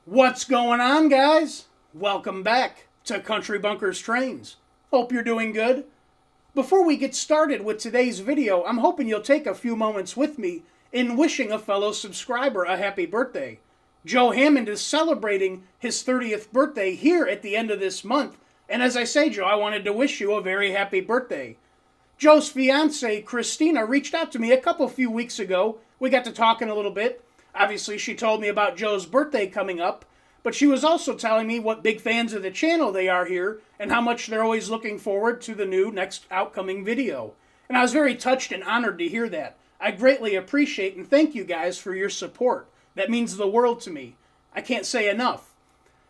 What's going on, guys? Welcome back to Country Bunkers Trains. Hope you're doing good. Before we get started with today's video, I'm hoping you'll take a few moments with me in wishing a fellow subscriber a happy birthday. Joe Hammond is celebrating his 30th birthday here at the end of this month, and as I say, Joe, I wanted to wish you a very happy birthday. Joe's fiance, Christina, reached out to me a few weeks ago. We got to talking a little bit. Obviously, she told me about Joe's birthday coming up, but she was also telling me what big fans of the channel they are here and how much they're always looking forward to the new next outcoming video. And I was very touched and honored to hear that. I greatly appreciate and thank you guys for your support. That means the world to me. I can't say enough.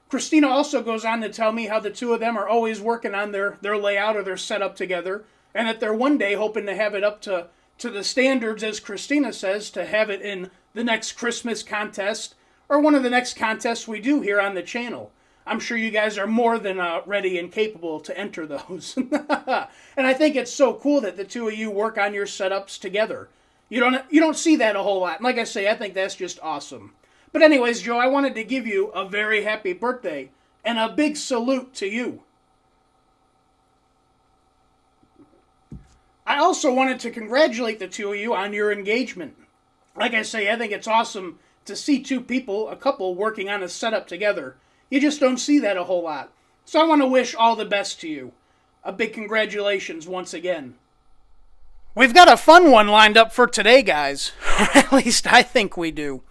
Christina also goes on to tell me how the two of them are always working on their layout or their setup together, and that they're one day hoping to have it up to the standards, as Christina says, to have it in the next Christmas contest or one of the next contests we do here on the channel. I'm sure you guys are more than ready and capable to enter those. And I think it's so cool that the two of you work on your setups together. You don't see that a whole lot. And like I say, I think that's just awesome. But anyways, Joe, I wanted to give you a very happy birthday and a big salute to you. I also wanted to congratulate the two of you on your engagement. Like I say, I think it's awesome to see a couple working on a setup together. You just don't see that a whole lot. So I want to wish all the best to you. A big congratulations once again. We've got a fun one lined up for today, guys. Or at least I think we do.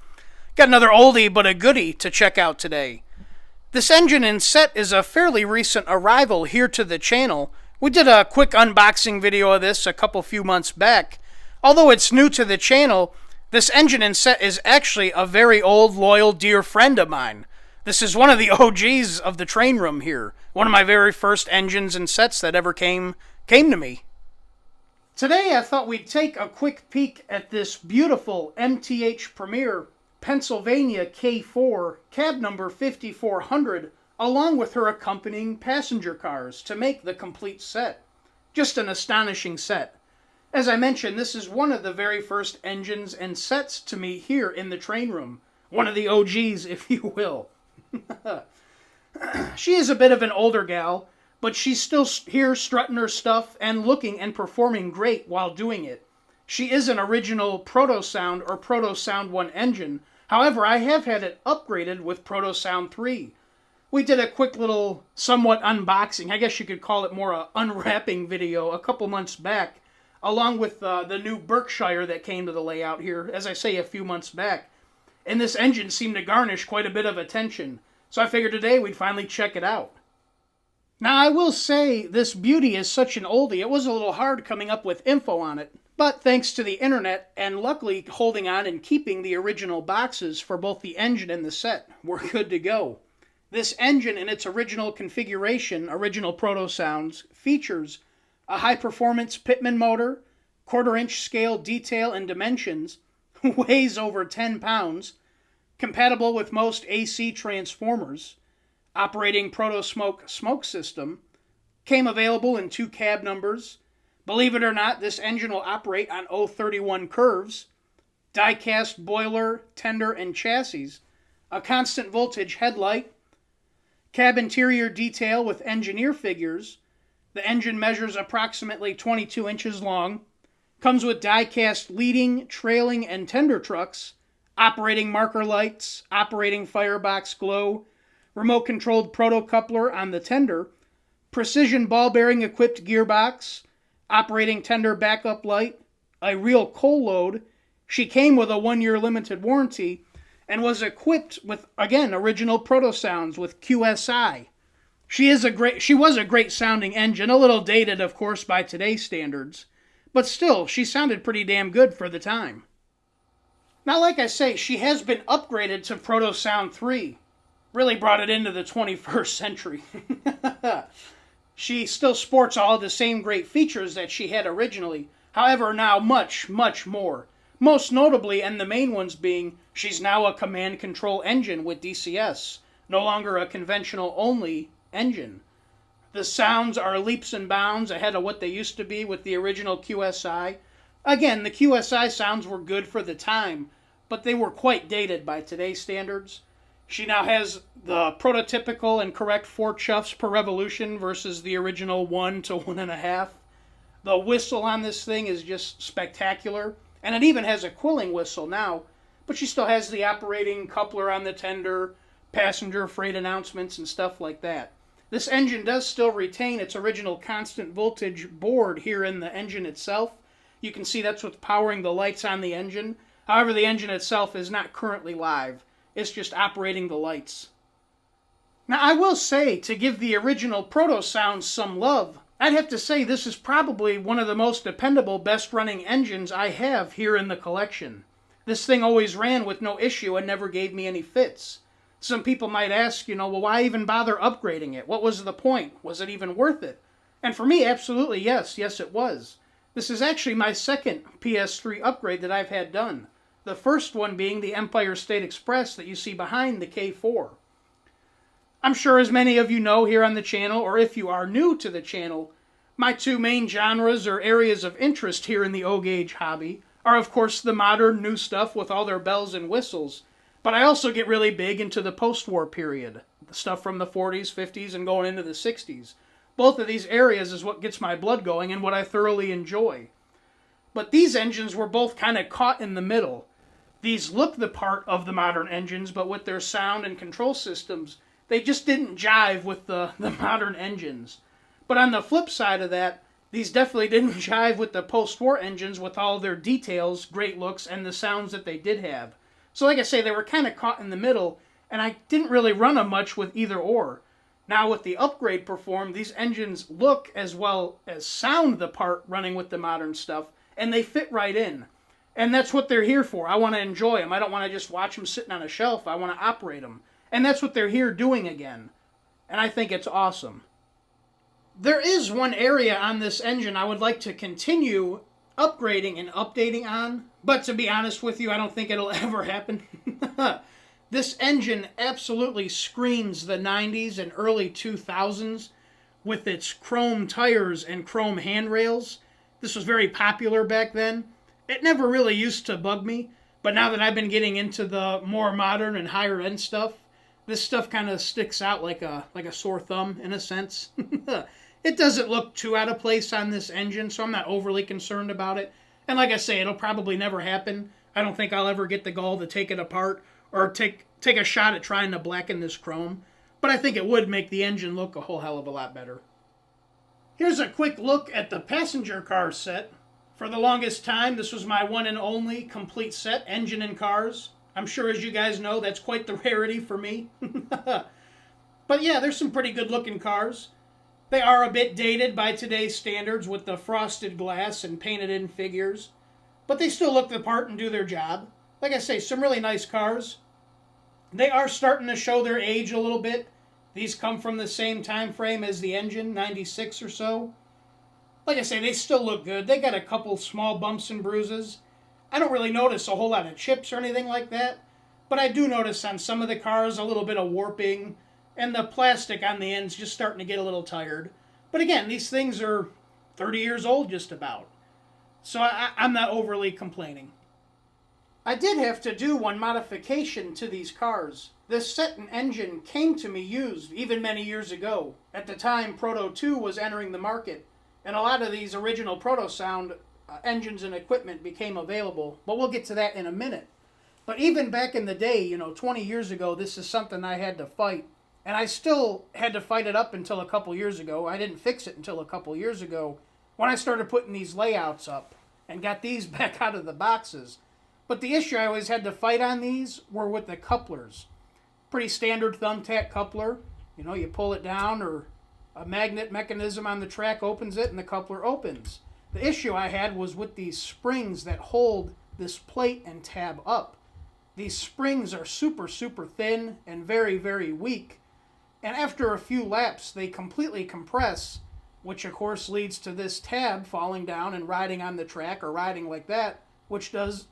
Got another oldie but a goodie to check out today. This engine and set is a fairly recent arrival here to the channel. We did a quick unboxing video of this a few months back. Although it's new to the channel, this engine and set is actually a very old, loyal, dear friend of mine. This is one of the OGs of the train room here. One of my very first engines and sets that ever came to me. Today I thought we'd take a quick peek at this beautiful MTH Premier Pennsylvania K4 cab number 5400 along with her accompanying passenger cars to make the complete set. Just an astonishing set. As I mentioned, this is one of the very first engines and sets to me here in the train room. One of the OGs, if you will. She is a bit of an older gal, but she's still here strutting her stuff and looking and performing great while doing it. She is an original Protosound or Protosound 1 engine. However, I have had it upgraded with Protosound 3. We did a quick little somewhat unboxing, I guess you could call it more a unwrapping video a couple months back, along with the new Berkshire that came to the layout here, as I say, a few months back. And this engine seemed to garnish quite a bit of attention, so I figured today we'd finally check it out. Now, I will say this beauty is such an oldie, it was a little hard coming up with info on it, but thanks to the internet, and luckily holding on and keeping the original boxes for both the engine and the set, we're good to go. This engine in its original configuration, original Protosounds, features a high-performance Pitman motor, quarter-inch scale detail and dimensions, weighs over 10 pounds, compatible with most AC transformers, operating Protosmoke smoke system, came available in 2 cab numbers. Believe it or not, this engine will operate on 031 curves, die-cast boiler, tender, and chassis, a constant voltage headlight, cab interior detail with engineer figures. The engine measures approximately 22 inches long, comes with die-cast leading, trailing, and tender trucks, operating marker lights, operating firebox glow, remote-controlled proto-coupler on the tender, precision ball bearing equipped gearbox, operating tender backup light, a real coal load. She came with a 1-year limited warranty and was equipped with, again, original Protosounds with QSI. She was a great sounding engine, a little dated, of course, by today's standards, but still, she sounded pretty damn good for the time. Now, like I say, she has been upgraded to Protosound 3. Really brought it into the 21st century. She still sports all the same great features that she had originally, however, now much, much more. Most notably, and the main ones being, she's now a command control engine with DCS, no longer a conventional only engine. The sounds are leaps and bounds ahead of what they used to be with the original QSI. Again, the QSI sounds were good for the time, but they were quite dated by today's standards. She now has the prototypical and correct 4 chuffs per revolution versus the original 1 to 1.5. The whistle on this thing is just spectacular, and it even has a quilling whistle now, but she still has the operating coupler on the tender, passenger freight announcements, and stuff like that. This engine does still retain its original constant voltage board here in the engine itself. You can see that's what's powering the lights on the engine. However, the engine itself is not currently live. It's just operating the lights. Now, I will say, to give the original Protosound some love, I'd have to say this is probably one of the most dependable, best-running engines I have here in the collection. This thing always ran with no issue and never gave me any fits. Some people might ask, well, why even bother upgrading it? What was the point? Was it even worth it? And for me, absolutely yes. Yes, it was. This is actually my second PS3 upgrade that I've had done. The first one being the Empire State Express that you see behind the K4. I'm sure as many of you know here on the channel, or if you are new to the channel, my 2 main genres or areas of interest here in the O-Gauge hobby are of course the modern new stuff with all their bells and whistles, but I also get really big into the post-war period, the stuff from the 40s, 50s, and going into the 60s. Both of these areas is what gets my blood going and what I thoroughly enjoy. But these engines were both kind of caught in the middle. These look the part of the modern engines, but with their sound and control systems, they just didn't jive with the modern engines. But on the flip side of that, these definitely didn't jive with the post-war engines with all their details, great looks, and the sounds that they did have. So like I say, they were kind of caught in the middle, and I didn't really run them much with either or. Now with the upgrade perform, these engines look as well as sound the part running with the modern stuff, and they fit right in. And that's what they're here for. I want to enjoy them. I don't want to just watch them sitting on a shelf. I want to operate them. And that's what they're here doing again. And I think it's awesome. There is one area on this engine I would like to continue upgrading and updating on, but to be honest with you, I don't think it'll ever happen. This engine absolutely screams the 90s and early 2000s with its chrome tires and chrome handrails. This was very popular back then. It never really used to bug me, but now that I've been getting into the more modern and higher end stuff, this stuff kind of sticks out like a sore thumb in a sense. It doesn't look too out of place on this engine, so I'm not overly concerned about it. And like I say, it'll probably never happen. I don't think I'll ever get the gall to take it apart or take a shot at trying to blacken this chrome. But I think it would make the engine look a whole hell of a lot better. Here's a quick look at the passenger car set. For the longest time, this was my one and only complete set, engine and cars. I'm sure as you guys know, that's quite the rarity for me. But yeah, there's some pretty good looking cars. They are a bit dated by today's standards with the frosted glass and painted in figures, but they still look the part and do their job. Like I say, some really nice cars. They are starting to show their age a little bit. These come from the same time frame as the engine, 96 or so. Like I say, they still look good. They got a couple small bumps and bruises. I don't really notice a whole lot of chips or anything like that, but I do notice on some of the cars a little bit of warping, and the plastic on the end's just starting to get a little tired. But again, these things are 30 years old just about. So I'm not overly complaining. I did have to do one modification to these cars. This set and engine came to me used even many years ago. At the time, Proto 2 was entering the market, and a lot of these original Protosound engines and equipment became available. But we'll get to that in a minute. But even back in the day, 20 years ago, this is something I had to fight. And I still had to fight it up until a couple years ago. I didn't fix it until a couple years ago when I started putting these layouts up and got these back out of the boxes. But the issue I always had to fight on these were with the couplers. Pretty standard thumbtack coupler. You pull it down or a magnet mechanism on the track opens it and the coupler opens. The issue I had was with these springs that hold this plate and tab up. These springs are super, super thin and very, very weak. And after a few laps, they completely compress, which of course leads to this tab falling down and riding on the track or riding like that, which just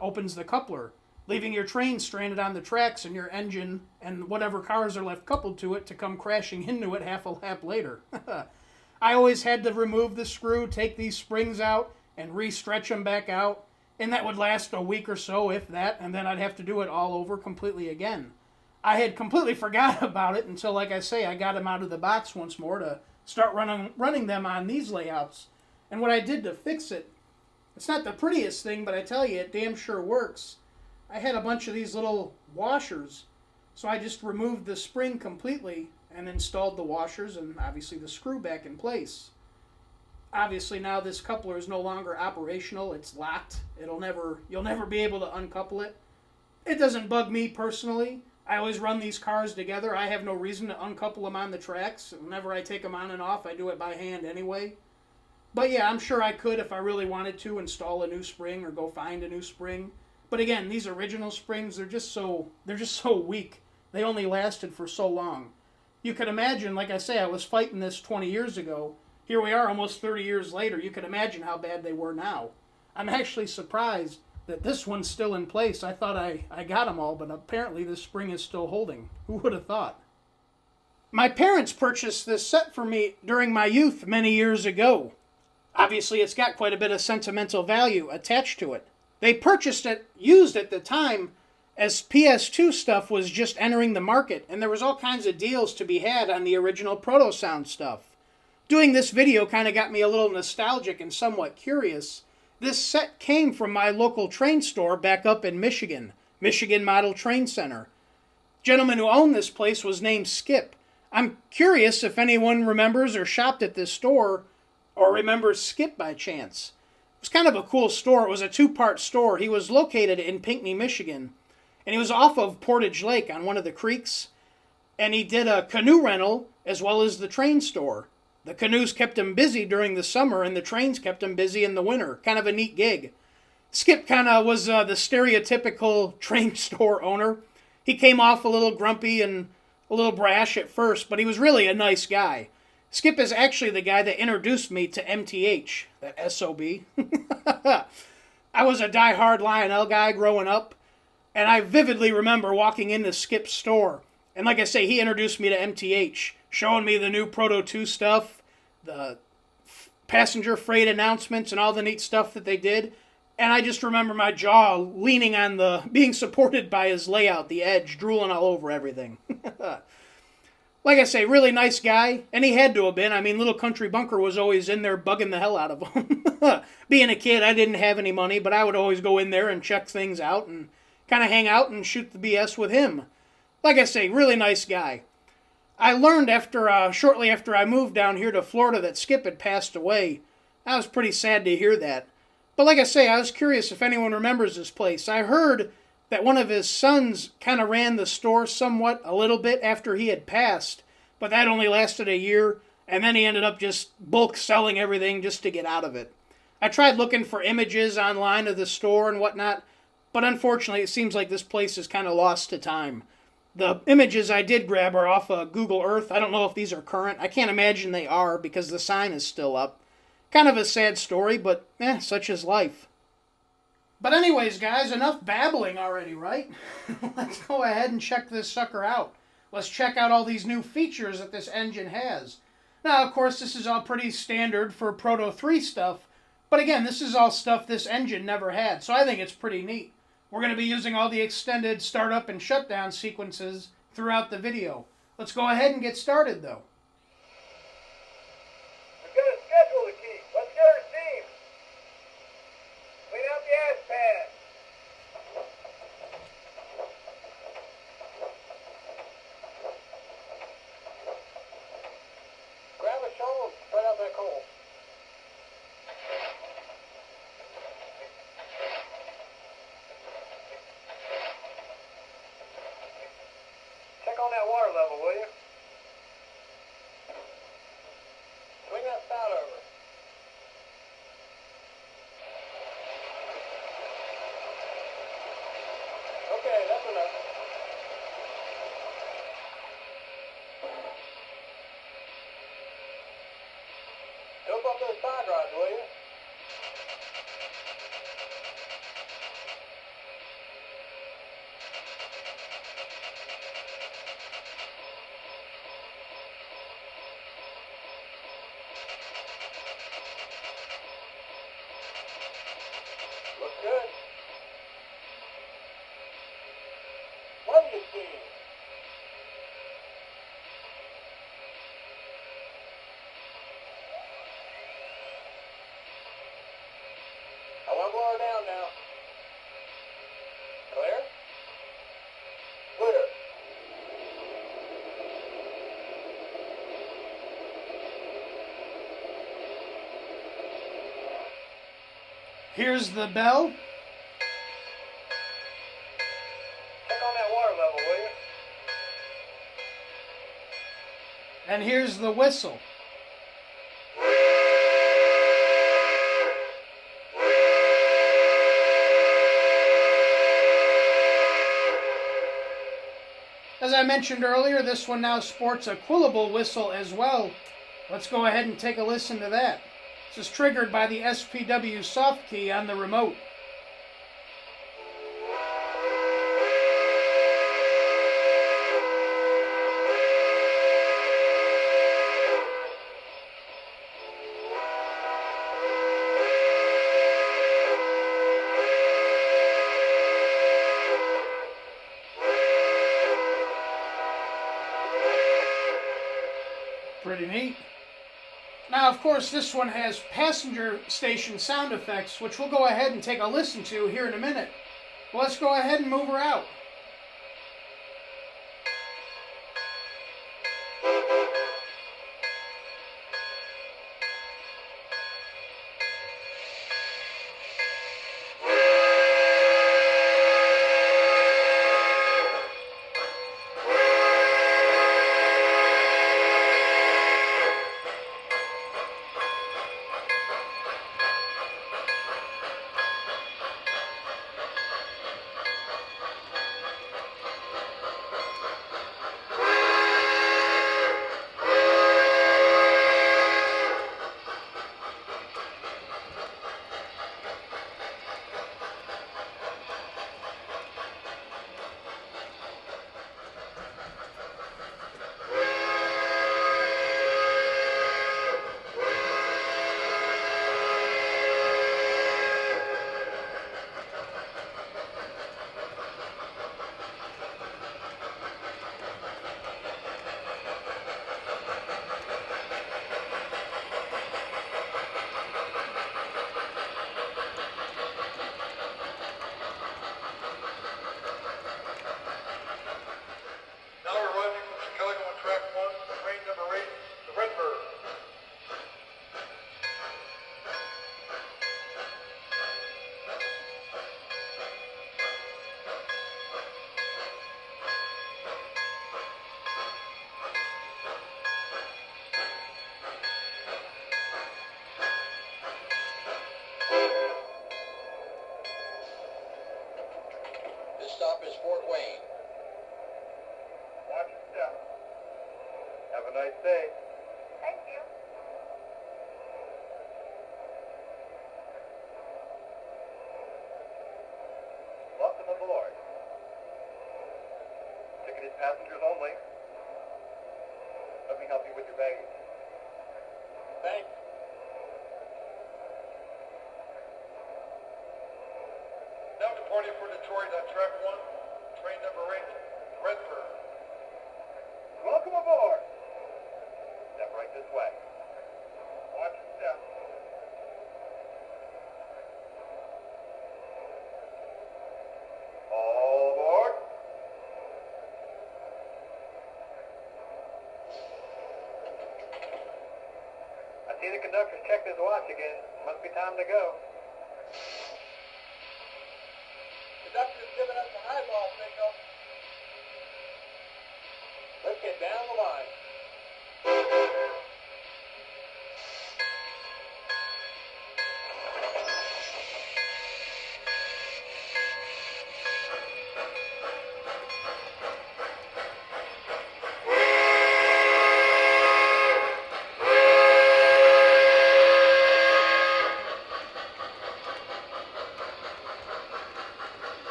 opens the coupler, leaving your train stranded on the tracks and your engine and whatever cars are left coupled to it to come crashing into it half a lap later. I always had to remove the screw, take these springs out, and re-stretch them back out, and that would last a week or so, if that, and then I'd have to do it all over completely again. I had completely forgot about it until, like I say, I got them out of the box once more to start running them on these layouts. And what I did to fix it, it's not the prettiest thing, but I tell you, it damn sure works. I had a bunch of these little washers, so I just removed the spring completely and installed the washers and obviously the screw back in place. Obviously now this coupler is no longer operational. It's locked. You'll never be able to uncouple it. It doesn't bug me personally. I always run these cars together. I have no reason to uncouple them on the tracks. Whenever I take them on and off, I do it by hand anyway. But yeah, I'm sure I could, if I really wanted to, install a new spring or go find a new spring. But again, these original springs, they're just so weak. They only lasted for so long. You can imagine, like I say, I was fighting this 20 years ago. Here we are almost 30 years later. You can imagine how bad they were now. I'm actually surprised that this one's still in place. I thought I got them all, but apparently this spring is still holding. Who would have thought? My parents purchased this set for me during my youth many years ago. Obviously, it's got quite a bit of sentimental value attached to it. They purchased it used at the time as PS2 stuff was just entering the market, and there was all kinds of deals to be had on the original Protosound stuff. Doing this video kind of got me a little nostalgic and somewhat curious. This set came from my local train store back up in Michigan, Michigan Model Train Center. The gentleman who owned this place was named Skip. I'm curious if anyone remembers or shopped at this store or remembers Skip by chance. It was kind of a cool store. It was a two-part store. He was located in Pinckney, Michigan, and he was off of Portage Lake on one of the creeks, and he did a canoe rental as well as the train store. The canoes kept him busy during the summer, and the trains kept him busy in the winter. Kind of a neat gig. Skip kind of was the stereotypical train store owner. He came off a little grumpy and a little brash at first, but he was really a nice guy. Skip is actually the guy that introduced me to MTH, that SOB. I was a die-hard Lionel guy growing up, and I vividly remember walking into Skip's store. And like I say, he introduced me to MTH, showing me the new Proto 2 stuff, the passenger freight announcements, and all the neat stuff that they did. And I just remember my jaw leaning on being supported by his layout, the edge, drooling all over everything. Like I say, really nice guy, and he had to have been. I mean, Little Country Bunker was always in there bugging the hell out of him. Being a kid, I didn't have any money, but I would always go in there and check things out and kind of hang out and shoot the BS with him. Like I say, really nice guy. I learned shortly after I moved down here to Florida that Skip had passed away. I was pretty sad to hear that. But like I say, I was curious if anyone remembers this place. I heard that one of his sons kind of ran the store somewhat a little bit after he had passed, but that only lasted a year, and then he ended up just bulk selling everything just to get out of it. I tried looking for images online of the store and whatnot, but unfortunately it seems like this place is kind of lost to time. The images I did grab are off of Google Earth. I don't know if these are current. I can't imagine they are because the sign is still up. Kind of a sad story, but such is life. But anyways, guys, enough babbling already, right? Let's go ahead and check this sucker out. Let's check out all these new features that this engine has. Now, of course, this is all pretty standard for Proto 3 stuff, but again, this is all stuff this engine never had, so I think it's pretty neat. We're going to be using all the extended startup and shutdown sequences throughout the video. Let's go ahead and get started, though. We've got a schedule to keep. Let's get our steam. Clean out the ash pad. Grab a shovel and spread out that coal. Check on that water level, will you? Swing that spout over. Okay, that's enough. Dope up those side rods, will you? Looks good. Plenty of steam. I'll blow her down now. Clear? Clear. Here's the bell. Check on that water level, will you? And here's the whistle. As I mentioned earlier, this one now sports a quillable whistle as well. Let's go ahead and take a listen to that. This is triggered by the SPW soft key on the remote. Pretty neat. Now, of course, this one has passenger station sound effects, which we'll go ahead and take a listen to here in a minute. Well, let's go ahead and move her out. Stop is Fort Wayne. Watch your step. Have a nice day. Thank you. Welcome aboard. Ticketed passengers only. Let me help you with your baggage. Thanks. Now departing for Detroit on track 1, train number 8, Redford. Welcome aboard. Step right this way. Watch your step. All aboard. I see the conductor's checked his watch again. Must be time to go. Conductor's giving us the highball signal. Let's get down the line.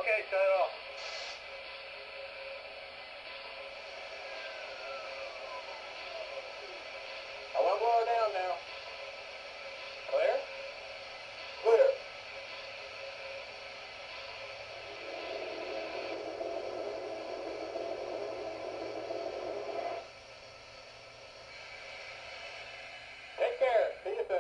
Okay, shut it off. I want to blow her down now. Clear? Clear. Take care. See you soon.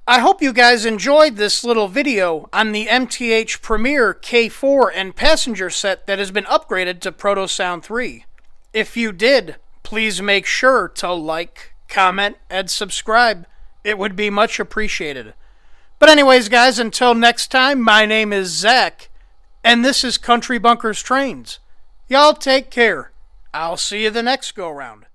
I hope you guys enjoyed this little video on the MTH PRR K4 and passenger set that has been upgraded to Protosound 3. If you did, please make sure to like, comment, and subscribe. It would be much appreciated. But anyways, guys, until next time, my name is Zach, and this is Country Bunkers Trains. Y'all take care. I'll see you the next go-round.